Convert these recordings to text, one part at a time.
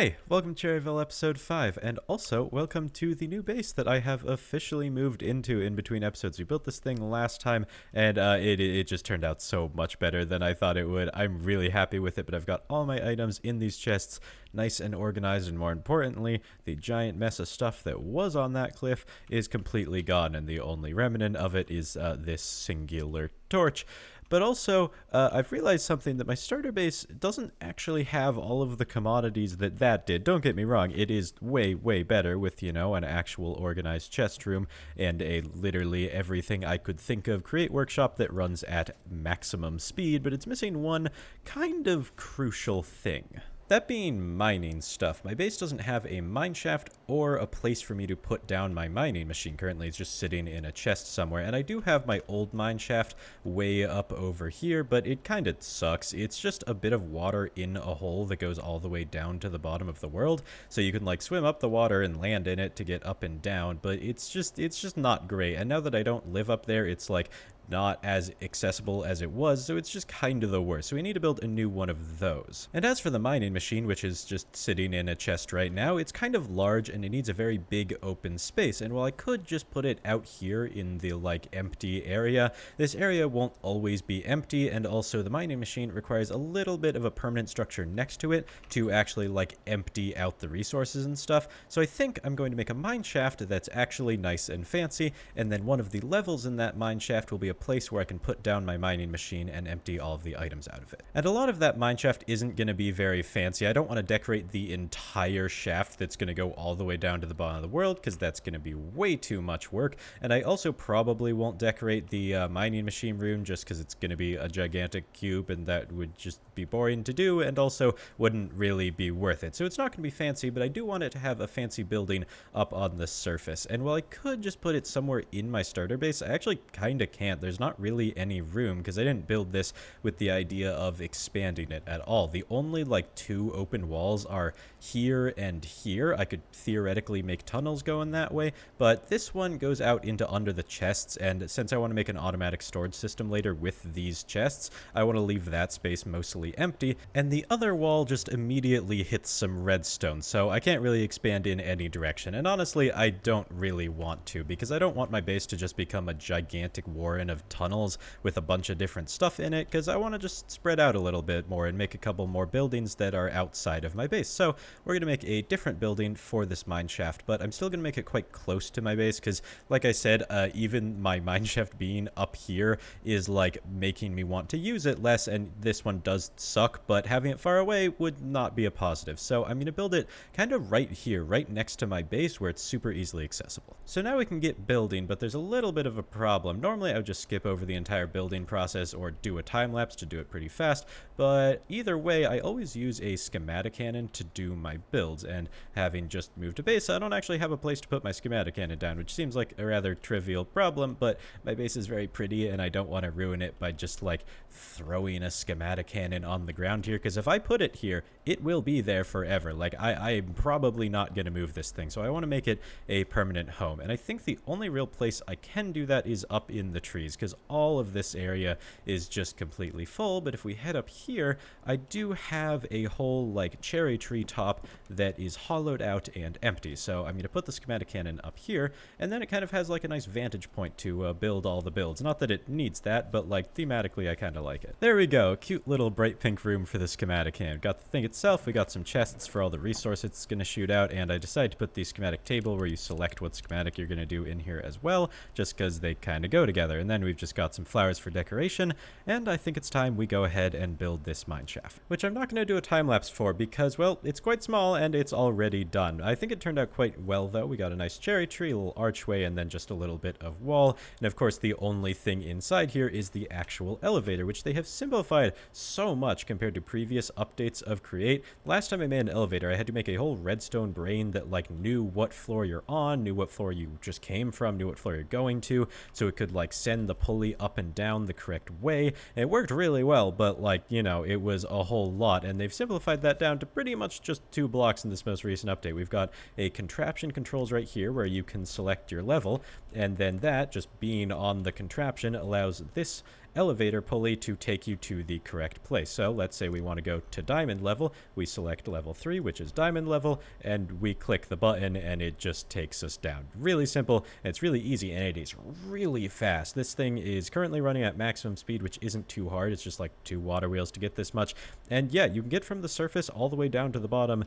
Hey, welcome to Cherryvale episode 5, and also welcome to the new base that I have officially moved into in between episodes. We built this thing last time, and it just turned out so much better than I thought it would. I'm really happy with it, but I've got all my items in these chests, nice and organized, and more importantly, the giant mess of stuff that was on that cliff is completely gone, and the only remnant of it is this singular torch. But also, I've realized something, that my starter base doesn't actually have all of the commodities that did. Don't get me wrong, it is way, way better with, you know, an actual organized chest room and a literally everything I could think of create workshop that runs at maximum speed, but it's missing one kind of crucial thing. That being mining stuff. My base doesn't have a mineshaft or a place for me to put down my mining machine. Currently, it's just sitting in a chest somewhere, and I do have my old mineshaft way up over here, but it kind of sucks. It's just a bit of water in a hole that goes all the way down to the bottom of the world, so you can like swim up the water and land in it to get up and down, but it's just not great. And now that I don't live up there, it's like not as accessible as it was, so it's just kind of the worst. So we need to build a new one of those. And as for the mining machine, which is just sitting in a chest right now, it's kind of large and it needs a very big open space. And while I could just put it out here in the like empty area, this area won't always be empty, and also the mining machine requires a little bit of a permanent structure next to it to actually like empty out the resources and stuff. So I think I'm going to make a mine shaft that's actually nice and fancy, and then one of the levels in that mine shaft will be a place where I can put down my mining machine and empty all of the items out of it. And a lot of that mineshaft isn't going to be very fancy. I don't want to decorate the entire shaft that's going to go all the way down to the bottom of the world, because that's going to be way too much work. And I also probably won't decorate the mining machine room, just because it's going to be a gigantic cube and that would just be boring to do and also wouldn't really be worth it. So it's not going to be fancy, but I do want it to have a fancy building up on the surface. And while I could just put it somewhere in my starter base, I actually kind of can't. There's not really any room because I didn't build this with the idea of expanding it at all. The only like two open walls are here and here. I could theoretically make tunnels going that way, but this one goes out into under the chests, and since I want to make an automatic storage system later with these chests, I want to leave that space mostly empty, and the other wall just immediately hits some redstone, so I can't really expand in any direction. And honestly, I don't really want to, because I don't want my base to just become a gigantic warren of tunnels with a bunch of different stuff in it, because I want to just spread out a little bit more and make a couple more buildings that are outside of my base. So we're going to make a different building for this mine shaft, but I'm still going to make it quite close to my base, because like I said, even my mine shaft being up here is like making me want to use it less, and this one does suck, but having it far away would not be a positive. So I'm going to build it kind of right here, right next to my base, where it's super easily accessible. So now we can get building, but there's a little bit of a problem. Normally I would just skip over the entire building process or do a time lapse to do it pretty fast, but either way I always use a schematic cannon to do my builds, and having just moved to base, I don't actually have a place to put my schematic cannon down, which seems like a rather trivial problem, but my base is very pretty and I don't want to ruin it by just like throwing a schematic cannon on the ground here, because if I put it here, it will be there forever. Like I'm probably not going to move this thing, so I want to make it a permanent home. And I think the only real place I can do that is up in the trees, because all of this area is just completely full. But if we head up here, I do have a whole like cherry tree top that is hollowed out and empty. So I'm going to put the schematic cannon up here, and then it kind of has like a nice vantage point to build all the builds. Not that it needs that, but like thematically I kind of like it. There we go, cute little bright pink room for the schematic cannon. Got the thing itself, we got some chests for all the resources it's going to shoot out, and I decided to put the schematic table where you select what schematic you're going to do in here as well, just because they kind of go together. And then we've just got some flowers for decoration, and I think it's time we go ahead and build this mine shaft, which I'm not going to do a time lapse for because, well, it's quite small and it's already done. I think it turned out quite well though. We got a nice cherry tree, a little archway, and then just a little bit of wall, and of course the only thing inside here is the actual elevator, which they have simplified so much compared to previous updates of Create. Last time I made an elevator, I had to make a whole redstone brain that like knew what floor you're on, knew what floor you just came from, knew what floor you're going to, so it could like send the pulley up and down the correct way. And it worked really well, but like, you know, it was a whole lot, and they've simplified that down to pretty much just 2 blocks in this most recent update. We've got a contraption controls right here where you can select your level, and then that just being on the contraption allows this elevator pulley to take you to the correct place. So let's say we want to go to diamond level. We select level 3, which is diamond level, and we click the button and it just takes us down. Really simple, it's really easy, and it is really fast. This thing is currently running at maximum speed, which isn't too hard. It's just like 2 water wheels to get this much. And yeah, you can get from the surface all the way down to the bottom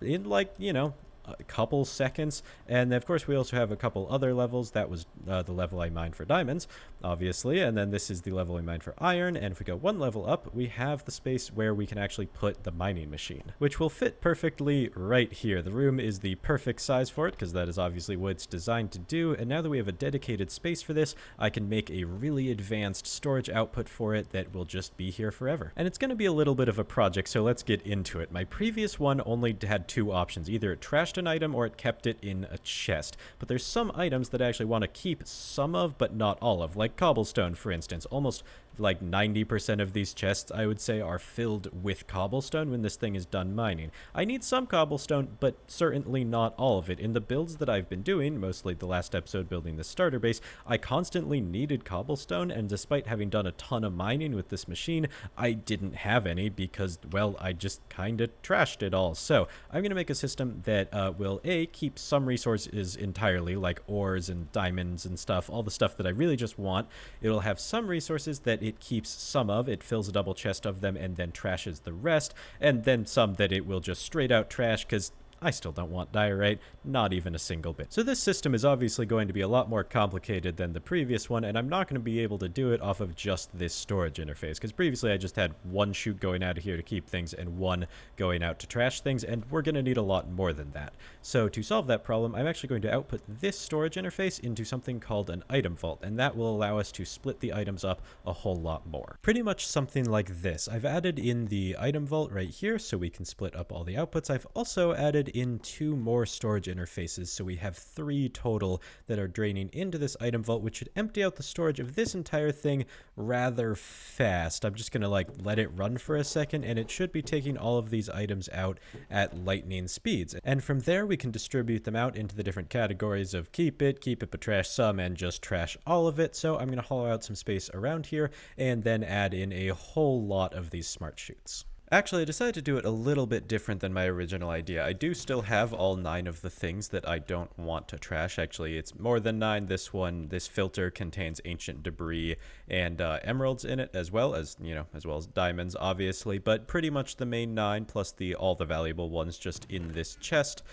in like, you know, a couple seconds. And of course we also have a couple other levels. That was the level I mined for diamonds, obviously, and then this is the level I mined for iron. And if we go 1 level up, we have the space where we can actually put the mining machine, which will fit perfectly right here. The room is the perfect size for it because that is obviously what it's designed to do. And now that we have a dedicated space for this, I can make a really advanced storage output for it that will just be here forever. And it's going to be a little bit of a project, so let's get into it. My previous one only had 2 options. Either it trashed an item or it kept it in a chest. But there's some items that I actually want to keep some of, but not all of, like cobblestone, for instance. Almost like 90% of these chests, I would say, are filled with cobblestone when this thing is done mining. I need some cobblestone, but certainly not all of it. In the builds that I've been doing, mostly the last episode building the starter base, I constantly needed cobblestone, and despite having done a ton of mining with this machine, I didn't have any because, well, I just kind of trashed it all. So I'm going to make a system that will, A, keep some resources entirely, like ores and diamonds and stuff, all the stuff that I really just want. It'll have some resources that it keeps some of, it fills a double chest of them and then trashes the rest, and then some that it will just straight out trash because I still don't want diorite, not even a single bit. So this system is obviously going to be a lot more complicated than the previous one, and I'm not going to be able to do it off of just this storage interface, because previously I just had 1 chute going out of here to keep things and 1 going out to trash things, and we're going to need a lot more than that. So to solve that problem, I'm actually going to output this storage interface into something called an item vault, and that will allow us to split the items up a whole lot more. Pretty much something like this. I've added in the item vault right here so we can split up all the outputs. I've also added in 2 more storage interfaces, so we have 3 total that are draining into this item vault, which should empty out the storage of this entire thing rather fast. I'm just gonna like let it run for a second, and it should be taking all of these items out at lightning speeds, and from there we can distribute them out into the different categories of keep it but trash some, and just trash all of it. So I'm gonna hollow out some space around here and then add in a whole lot of these smart chutes. Actually, I decided to do it a little bit different than my original idea. I do still have all 9 of the things that I don't want to trash. Actually, it's more than 9. This filter contains ancient debris and emeralds in it, as well as, you know, as well as diamonds, obviously. But pretty much the main 9 plus all the valuable ones just in this chest.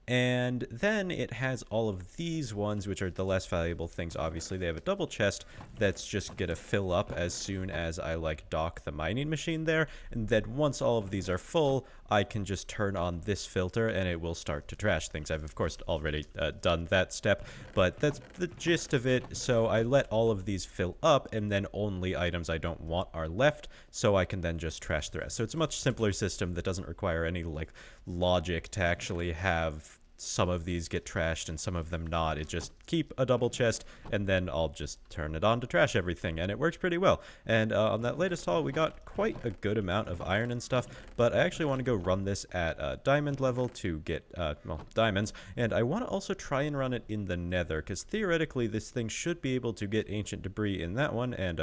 And then it has all of these ones, which are the less valuable things. Obviously, they have a double chest that's just gonna fill up as soon as I like dock the mining machine there. And then once all of these are full, I can just turn on this filter and it will start to trash things. I've of course already done that step, but that's the gist of it. So I let all of these fill up, and then only items I don't want are left, so I can then just trash the rest. So it's a much simpler system that doesn't require any like logic to actually have some of these get trashed and some of them not. It just keep a double chest, and then I'll just turn it on to trash everything, and it works pretty well. And on that latest haul, we got quite a good amount of iron and stuff, but I actually want to go run this at diamond level to get, well, diamonds, and I want to also try and run it in the nether, because theoretically this thing should be able to get ancient debris in that one, and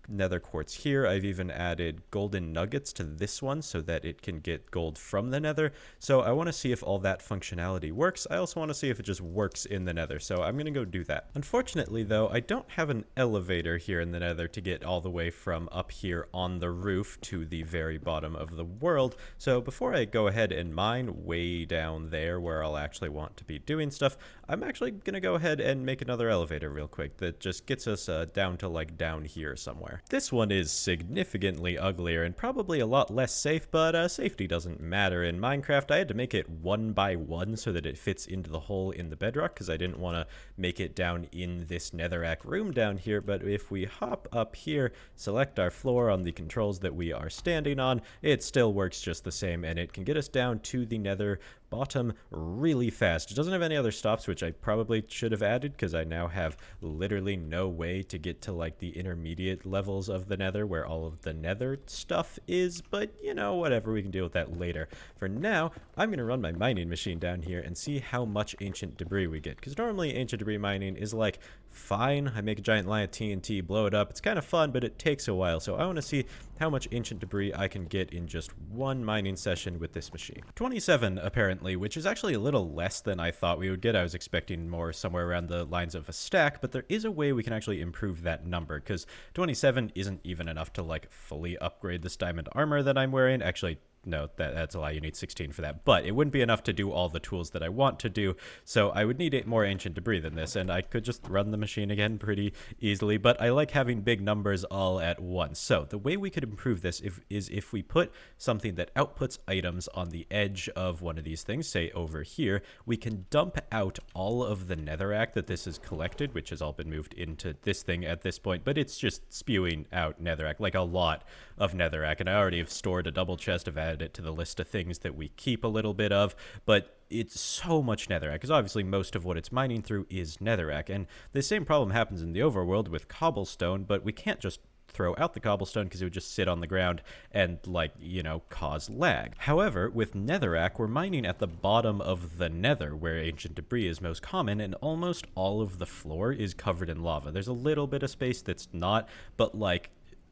nether quartz here. I've even added golden nuggets to this one so that it can get gold from the nether. So I want to see if all that functionality works. I also want to see if it just works in the nether. So I'm going to go do that. Unfortunately, though, I don't have an elevator here in the nether to get all the way from up here on the roof to the very bottom of the world. So before I go ahead and mine way down there where I'll actually want to be doing stuff, I'm actually going to go ahead and make another elevator real quick that just gets us down to like down here somewhere. This one is significantly uglier and probably a lot less safe, but safety doesn't matter in Minecraft. I had to make it 1 by 1 so that it fits into the hole in the bedrock, because I didn't want to make it down in this netherrack room down here. But if we hop up here, select our floor on the controls that we are standing on, it still works just the same, and it can get us down to the nether bottom really fast. It doesn't have any other stops, which I probably should have added, because I now have literally no way to get to like the intermediate level levels of the nether where all of the nether stuff is, but you know, whatever, we can deal with that later. For now, I'm going to run my mining machine down here and see how much ancient debris we get, because normally ancient debris mining is like fine. I make a giant line of TNT, blow it up. It's kind of fun, but it takes a while. So I want to see how much ancient debris I can get in just one mining session with this machine. 27 apparently, which is actually a little less than I thought we would get. I was expecting more, somewhere around the lines of a stack, but there is a way we can actually improve that number, because 27 isn't even enough to like fully upgrade this diamond armor that I'm wearing. Actually, no, that's a lie. You need 16 for that. But it wouldn't be enough to do all the tools that I want to do, so I would need more ancient debris than this, and I could just run the machine again pretty easily, but I like having big numbers all at once. So the way we could improve this is if we put something that outputs items on the edge of one of these things, say over here, we can dump out all of the netherrack that this has collected, which has all been moved into this thing at this point, but it's just spewing out netherrack, like a lot of netherrack, and I already have stored a double chest. I've added it to the list of things that we keep a little bit of, but it's so much netherrack, because obviously most of what it's mining through is netherrack, and the same problem happens in the overworld with cobblestone, but we can't just throw out the cobblestone because it would just sit on the ground and, like, you know, cause lag. However, with netherrack, we're mining at the bottom of the nether where ancient debris is most common, and almost all of the floor is covered in lava. There's a little bit of space that's not, but like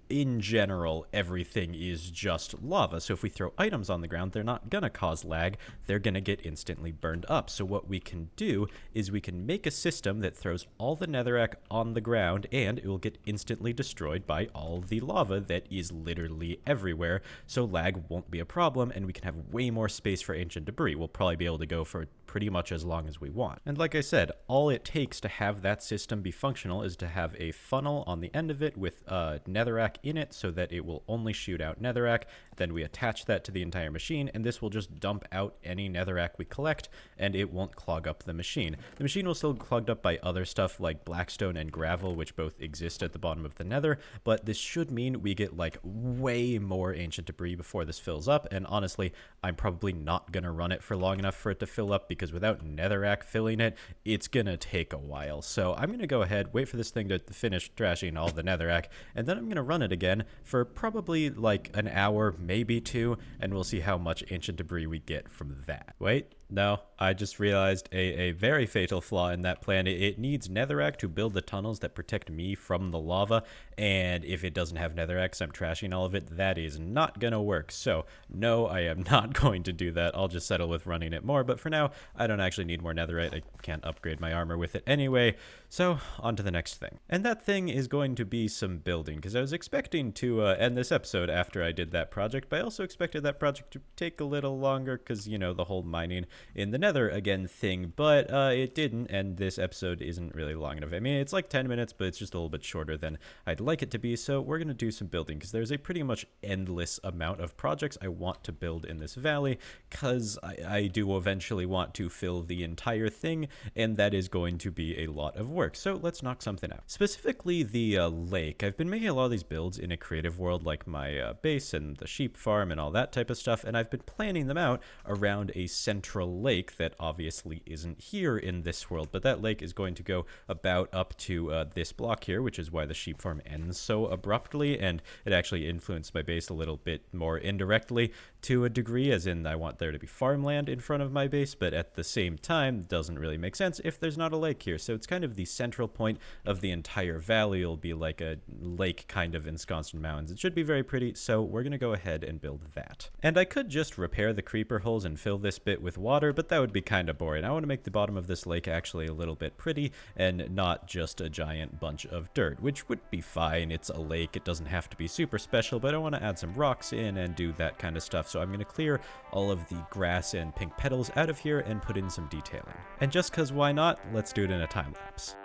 in general, everything is just lava. So if we throw items on the ground, they're not gonna cause lag. They're gonna get instantly burned up. So what we can do is we can make a system that throws all the netherrack on the ground, and it will get instantly destroyed by all the lava that is literally everywhere. So lag won't be a problem, and we can have way more space for ancient debris. We'll probably be able to go for pretty much as long as we want. And like I said, all it takes to have that system be functional is to have a funnel on the end of it with netherrack in it so that it will only shoot out netherrack. Then we attach that to the entire machine, and this will just dump out any netherrack we collect, and it won't clog up the machine. The machine will still be clogged up by other stuff like blackstone and gravel, which both exist at the bottom of the nether, but this should mean we get like way more ancient debris before this fills up. And honestly, I'm probably not gonna run it for long enough for it to fill up, because without netherrack filling it, it's gonna take a while. So I'm gonna go ahead, wait for this thing to finish thrashing all the netherrack, and then I'm gonna run it again for probably like an hour, maybe 2, and we'll see how much ancient debris we get from that. Wait, no, I just realized a very fatal flaw in that plan. It needs netherrack to build the tunnels that protect me from the lava, and if it doesn't have netherrack, so I'm trashing all of it, that is not gonna work. So no, I am not going to do that. I'll just settle with running it more, but for now, I don't actually need more netherite. I can't upgrade my armor with it anyway, so on to the next thing. And that thing is going to be some building, because I was expecting to end this episode after I did that project, but I also expected that project to take a little longer, because, you know, the whole mining in the nether again thing, but it didn't, and this episode isn't really long enough. I mean, it's like 10 minutes, but it's just a little bit shorter than I'd like it to be, so we're going to do some building, because there's a pretty much endless amount of projects I want to build in this valley, because I do eventually want to fill the entire thing, and that is going to be a lot of work. So let's knock something out. Specifically the lake. I've been making a lot of these builds in a creative world, like my base and the sheep farm and all that type of stuff, and I've been planning them out around a central lake that obviously isn't here in this world, but that lake is going to go about up to this block here, which is why the sheep farm ends so abruptly, and it actually influenced my base a little bit more indirectly to a degree, as in I want there to be farmland in front of my base, but at the same time doesn't really make sense if there's not a lake here. So it's kind of the central point of the entire valley. It'll be like a lake kind of ensconced in mountains. It should be very pretty, so we're gonna go ahead and build that. And I could just repair the creeper holes and fill this bit with water, but that would be kind of boring. I want to make the bottom of this lake actually a little bit pretty and not just a giant bunch of dirt, which would be fine. It's a lake, it doesn't have to be super special, but I want to add some rocks in and do that kind of stuff. So I'm going to clear all of the grass and pink petals out of here and put in some detailing. And just cause why not, let's do it in a time lapse.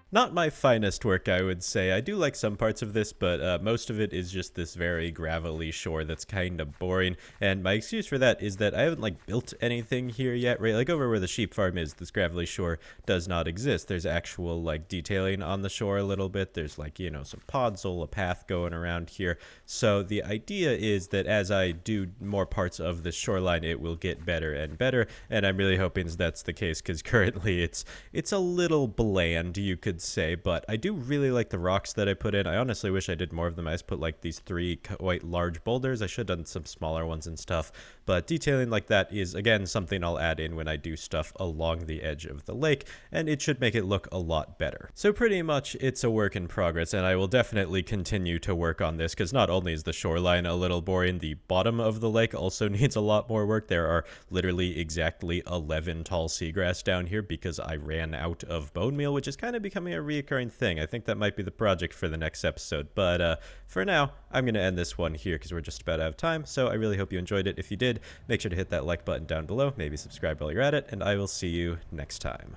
Not my finest work, I would say. I do like some parts of this, but most of it is just this very gravelly shore that's kind of boring. And my excuse for that is that I haven't like built anything here yet, right? Like over where the sheep farm is, this gravelly shore does not exist. There's actual like detailing on the shore a little bit. There's like, you know, some podzol, a path going around here. So the idea is that as I do more parts of the shoreline, it will get better and better. And I'm really hoping that's the case because currently it's a little bland, you could say, but I do really like the rocks that I put in. I honestly wish I did more of them. I just put like these three quite large boulders. I should have done some smaller ones and stuff, but detailing like that is again something I'll add in when I do stuff along the edge of the lake, and it should make it look a lot better. So pretty much it's a work in progress, and I will definitely continue to work on this because not only is the shoreline a little boring, the bottom of the lake also needs a lot more work. There are literally exactly 11 tall seagrass down here because I ran out of bone meal, which is kind of becoming a reoccurring thing. I think that might be the project for the next episode, but for now, I'm going to end this one here because we're just about out of time, so I really hope you enjoyed it. If you did, make sure to hit that like button down below, maybe subscribe while you're at it, and I will see you next time.